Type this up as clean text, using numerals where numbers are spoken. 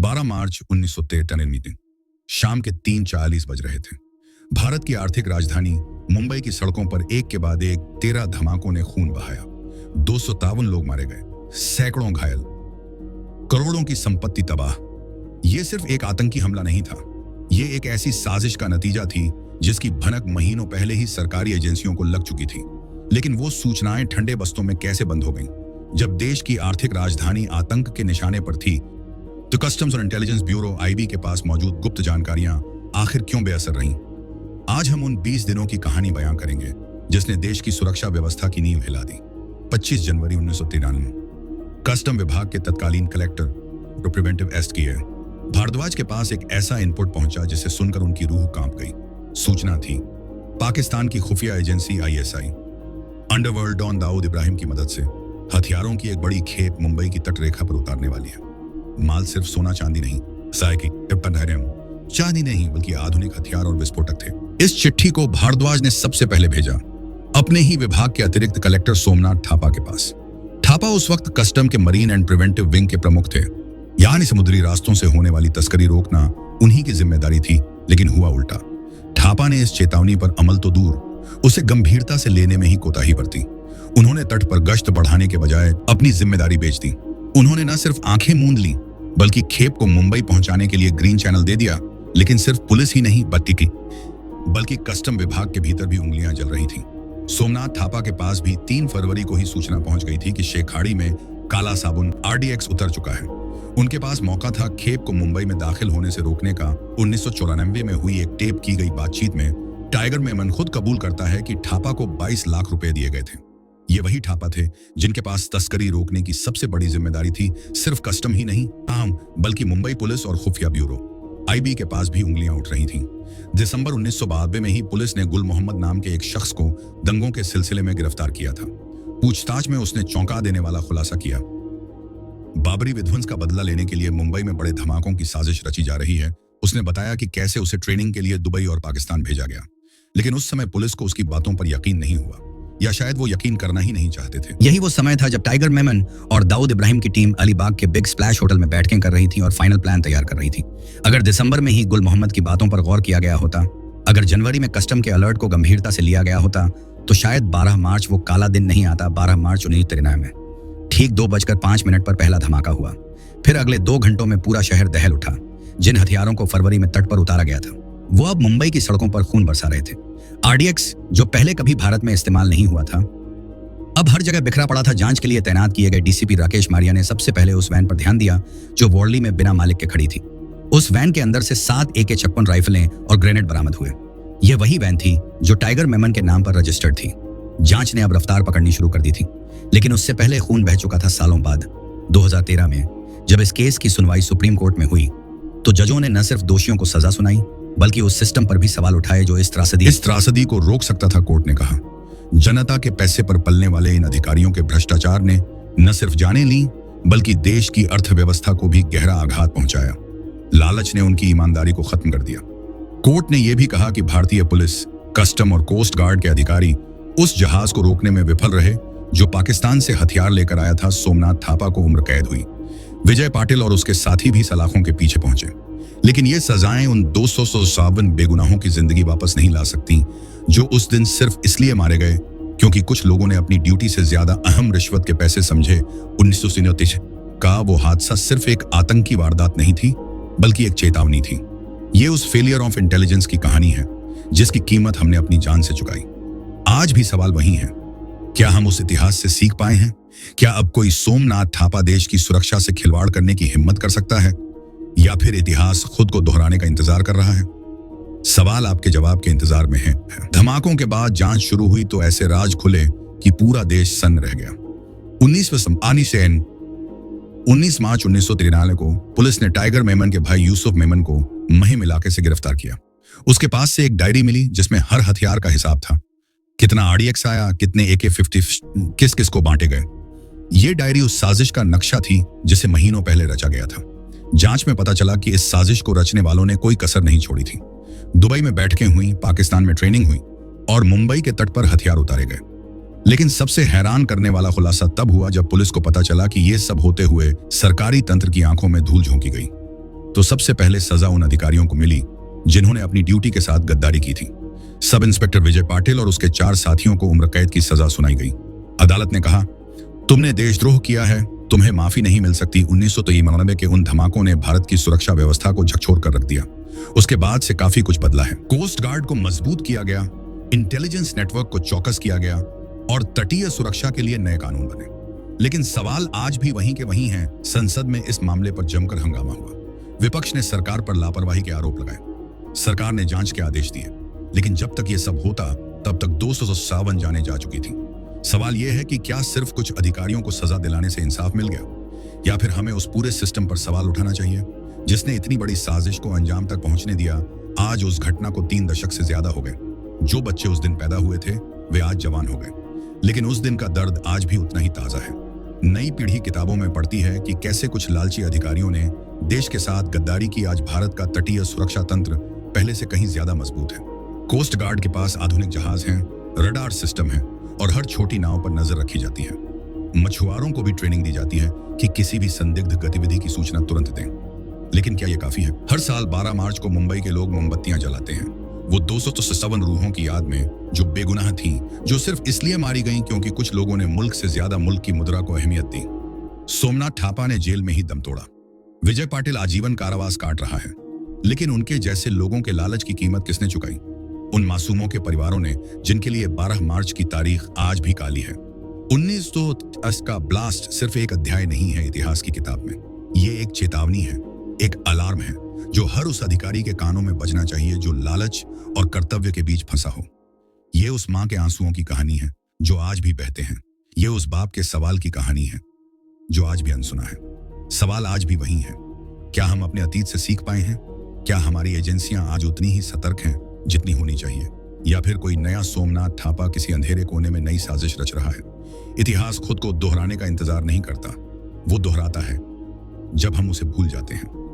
12 मार्च 1913 meeting. शाम के 3:40 बज रहे थे। भारत की आर्थिक राजधानी मुंबई की सड़कों पर एक के बाद एक 13 धमाकों ने खून बहाया। 253 लोग मारे गए, सैकड़ों घायल, करोड़ों की संपत्ति तबाह। यह सिर्फ एक आतंकी हमला नहीं था, यह एक ऐसी साजिश का नतीजा थी जिसकी भनक महीनों पहले ही सरकारी एजेंसियों को लग चुकी थी। लेकिन वो सूचनाएं ठंडे बस्तों में कैसे बंद हो गईं? जब देश की आर्थिक राजधानी आतंक के निशाने पर थी, तो कस्टम्स और इंटेलिजेंस ब्यूरो IB के पास मौजूद गुप्त जानकारियां आखिर क्यों बेअसर रहीं? आज हम उन 20 दिनों की कहानी बयां करेंगे जिसने देश की सुरक्षा व्यवस्था की नींव हिला दी। 25 जनवरी 1993 कस्टम विभाग के तत्कालीन कलेक्टर तो प्रिवेंटिव STA भारद्वाज के पास एक ऐसा इनपुट पहुंचा जिसे सुनकर उनकी रूह कांप गई। सूचना थी, पाकिस्तान की खुफिया agency ISI underworld don Dawood Ibrahim की मदद से हथियारों की एक बड़ी खेप मुंबई की तटरेखा पर उतारने वाली है। माल सिर्फ सोना चांदी नहीं, चांदी नहीं, बल्कि आधुनिक हथियार और विस्फोटक थे। इस चिट्ठी को भारद्वाज ने सबसे पहले भेजा अपने ही विभाग के अतिरिक्त कलेक्टर सोमनाथ थापा के पास। थापा उस वक्त कस्टम के मरीन एंड प्रिवेंटिव विंग के प्रमुख थे, यानी समुद्री रास्तों से होने वाली तस्करी रोकना उन्हीं की जिम्मेदारी थी। लेकिन हुआ उल्टा। थापा ने इस चेतावनी पर अमल तो दूर, उसे गंभीरता से लेने में ही कोताही बरती। उन्होंने तट पर गश्त बढ़ाने के बजाय अपनी जिम्मेदारी बेच दी। उन्होंने न सिर्फ आंखें मूंद ली, बल्कि खेप को मुंबई पहुंचाने के लिए ग्रीन चैनल दे दिया। लेकिन सिर्फ पुलिस ही नहीं बल्कि कस्टम विभाग के भीतर भी उंगलियां जल रही थीं। सोमनाथ थापा के पास भी 3 फरवरी को ही सूचना पहुंच गई थी कि शेखाड़ी में काला साबुन RDX उतर चुका है। उनके पास मौका था खेप को मुंबई में दाखिल होने से रोकने का। 1994 में हुई एक टेप की गई बातचीत में टाइगर मेमन खुद कबूल करता है कि थापा को 22 लाख रुपए दिए गए थे। ये वही थापा थे जिनके पास तस्करी रोकने की सबसे बड़ी जिम्मेदारी थी। सिर्फ कस्टम ही नहीं, बल्कि मुंबई पुलिस और खुफिया ब्यूरो IB के पास भी उंगलियां उठ रही थीं। दिसंबर 1992 में ही पुलिस ने गुल मोहम्मद नाम के एक शख्स को दंगों के सिलसिले में गिरफ्तार किया था। पूछताछ में उसने चौंका देने वाला खुलासा किया। बाबरी विध्वंस का बदला लेने के लिए मुंबई में बड़े धमाकों की साजिश रची जा रही है। उसने बताया कि कैसे उसे ट्रेनिंग के लिए दुबई और पाकिस्तान भेजा गया। लेकिन उस समय पुलिस को उसकी बातों पर यकीन नहीं हुआ, या शायद वो यकीन करना ही नहीं चाहते थे। यही वो समय था जब टाइगर मेमन और दाऊद इब्राहिम की टीम अलीबाग के बिग स्प्लैश होटल में बैठकें कर रही थी और फाइनल प्लान तैयार कर रही थी। अगर दिसंबर में ही गुल मोहम्मद की बातों पर गौर किया गया होता, अगर जनवरी में कस्टम के अलर्ट को गंभीरता से लिया गया होता, तो शायद 12 मार्च वो काला दिन नहीं आता। 12 मार्च 1993 में ठीक 2:05 पर पहला धमाका हुआ। फिर अगले 2 घंटों में पूरा शहर दहल उठा। जिन हथियारों को फरवरी में तट पर उतारा गया था, वो अब मुंबई की सड़कों पर खून बरसा रहे थे। RDX, जो पहले कभी भारत में इस्तेमाल नहीं हुआ था, अब हर जगह बिखरा पड़ा था। जांच के लिए तैनात किए गए DCP राकेश मारिया ने सबसे पहले उस वैन पर ध्यान दिया जो वॉर्ली में बिना मालिक के खड़ी थी। उस वैन के अंदर से 7 AK-56 राइफलें और ग्रेनेड बरामद हुए। यह वही वैन थी जो टाइगर मेमन के नाम पर रजिस्टर्ड थी। जांच ने अब रफ्तार पकड़नी शुरू कर दी थी। लेकिन उससे पहले खून बह चुका था सालों बाद। 2013 में जब इस केस की सुनवाई सुप्रीम कोर्ट में हुई, तो जजों ने न सिर्फ दोषियों को सजा सुनाई, बल्कि उस सिस्टम पर भी सवाल उठाए जो इस त्रासदी को रोक सकता था। कोर्ट ने कहा, जनता के पैसे पर पलने वाले इन अधिकारियों के भ्रष्टाचार ने न सिर्फ जानें ली, बल्कि देश की अर्थव्यवस्था को भी गहरा आघात पहुंचाया। लालच ने उनकी ईमानदारी को खत्म कर दिया। कोर्ट ने यह भी कहा कि भारतीय पुलिस, कस्टम और कोस्ट गार्ड के अधिकारी उस जहाज को रोकने में विफल रहे जो पाकिस्तान से हथियार लेकर आया था। सोमनाथ थापा को उम्र कैद हुई। विजय पाटिल और उसके साथी भी सलाखों के पीछे पहुंचे। लेकिन ये सजाएं उन 257 बेगुनाहों की जिंदगी वापस नहीं ला सकती जो उस दिन सिर्फ इसलिए मारे गए क्योंकि कुछ लोगों ने अपनी ड्यूटी से ज्यादा अहम रिश्वत के पैसे समझे। 1937 का वो हादसा सिर्फ एक आतंकी वारदात नहीं थी, बल्कि एक चेतावनी थी। ये उस फेलियर ऑफ इंटेलिजेंस की कहानी है जिसकी कीमत हमने अपनी जान से चुकाई। आज भी सवाल वही है, क्या हम उस इतिहास से सीख पाए हैं? क्या अब कोई सोमनाथ थापा देश की सुरक्षा से खिलवाड़ करने की हिम्मत कर सकता है, या फिर इतिहास खुद को दोहराने का इंतजार कर रहा है? सवाल आपके जवाब के इंतजार में है। धमाकों के बाद जांच शुरू हुई तो ऐसे राज खुले कि पूरा देश सन्न रह गया। 19 मार्च 1993 को पुलिस ने टाइगर मेमन के भाई यूसुफ मेमन को महिम इलाके से गिरफ्तार किया। उसके पास से एक डायरी मिली जिसमें हर हथियार का हिसाब था। कितना RDX आया, कितने AK-50 किस किस को बांटे गए। ये डायरी उस साजिश का नक्शा थी जिसे महीनों पहले रचा गया था। जांच में पता चला कि इस साजिश को रचने वालों ने कोई कसर नहीं छोड़ी थी। दुबई में बैठकें हुई, पाकिस्तान में ट्रेनिंग हुई और मुंबई के तट पर हथियार उतारे गए। लेकिन सबसे हैरान करने वाला खुलासा तब हुआ जब पुलिस को पता चला कि ये सब होते हुए सरकारी तंत्र की आंखों में धूल झोंकी गई। तो सबसे पहले सजा उन अधिकारियों को मिली जिन्होंने अपनी ड्यूटी के साथ गद्दारी की थी। सब इंस्पेक्टर विजय पाटिल और उसके 4 साथियों को उम्र कैद की सजा सुनाई गई। अदालत ने कहा, तुमने देशद्रोह किया है, तुम्हें माफी नहीं मिल सकती। 1993 के उन धमाकों ने भारत की सुरक्षा व्यवस्था को झकझोर कर रख दिया। उसके बाद से काफी कुछ बदला है। कोस्ट गार्ड को मजबूत किया गया, इंटेलिजेंस नेटवर्क को चौकस किया गया और तटीय सुरक्षा के लिए नए कानून बने। लेकिन सवाल आज भी वहीं के वहीं हैं। संसद में इस मामले पर जमकर हंगामा हुआ। विपक्ष ने सरकार पर लापरवाही के आरोप लगाए। सरकार ने जांच के आदेश दिए, लेकिन जब तक ये सब होता तब तक 257 जानें जा चुकी थी। सवाल यह है कि क्या सिर्फ कुछ अधिकारियों को सजा दिलाने से इंसाफ मिल गया, या फिर हमें उस पूरे सिस्टम पर सवाल उठाना चाहिए जिसने इतनी बड़ी साजिश को अंजाम तक पहुंचने दिया। आज उस घटना को 3 दशक से ज्यादा हो गए। जो बच्चे उस दिन पैदा हुए थे वे आज जवान हो गए, लेकिन उस दिन का दर्द आज भी उतना ही ताजा है। नई पीढ़ी किताबों में पढ़ती है कि कैसे कुछ लालची अधिकारियों ने देश के साथ गद्दारी की। आज भारत का तटीय सुरक्षा तंत्र पहले से कहीं ज्यादा मजबूत है। कोस्ट गार्ड के पास आधुनिक जहाज हैं, रडार सिस्टम है और हर छोटी नाव पर नजर रखी जाती है। मछुआरों को भी ट्रेनिंग दी जाती है कि किसी भी संदिग्ध गतिविधि की सूचना तुरंत दें। लेकिन क्या यह काफी है? हर साल 12 मार्च को मुंबई के लोग मोमबत्तियां जलाते हैं, वो 257 रूहों की याद में जो बेगुनाह थीं, जो सिर्फ इसलिए मारी गईं क्योंकि कुछ लोगों ने मुल्क से ज्यादा मुल्क की मुद्रा को अहमियत दी। सोमनाथ थापा ने जेल में ही दम तोड़ा। विजय पाटिल आजीवन कारावास काट रहा है, लेकिन उनके जैसे लोगों के लालच की कीमत किसने चुकाई? उन मासूमों के परिवारों ने, जिनके लिए 12 मार्च की तारीख आज भी काली है। 1910 का ब्लास्ट सिर्फ एक अध्याय नहीं है इतिहास की किताब में, ये एक चेतावनी है, एक अलार्म है जो हर उस अधिकारी के कानों में बजना चाहिए जो लालच और कर्तव्य के बीच फंसा हो। ये उस मां के आंसुओं की कहानी है जो आज भी बहते हैं। ये उस बाप के सवाल की कहानी है जो आज भी अनसुना है। सवाल आज भी वही है, क्या हम अपने अतीत से सीख पाए हैं? क्या हमारी एजेंसियां आज उतनी ही सतर्क हैं जितनी होनी चाहिए, या फिर कोई नया सोमनाथ थापा किसी अंधेरे कोने में नई साजिश रच रहा है? इतिहास खुद को दोहराने का इंतजार नहीं करता, वो दोहराता है जब हम उसे भूल जाते हैं।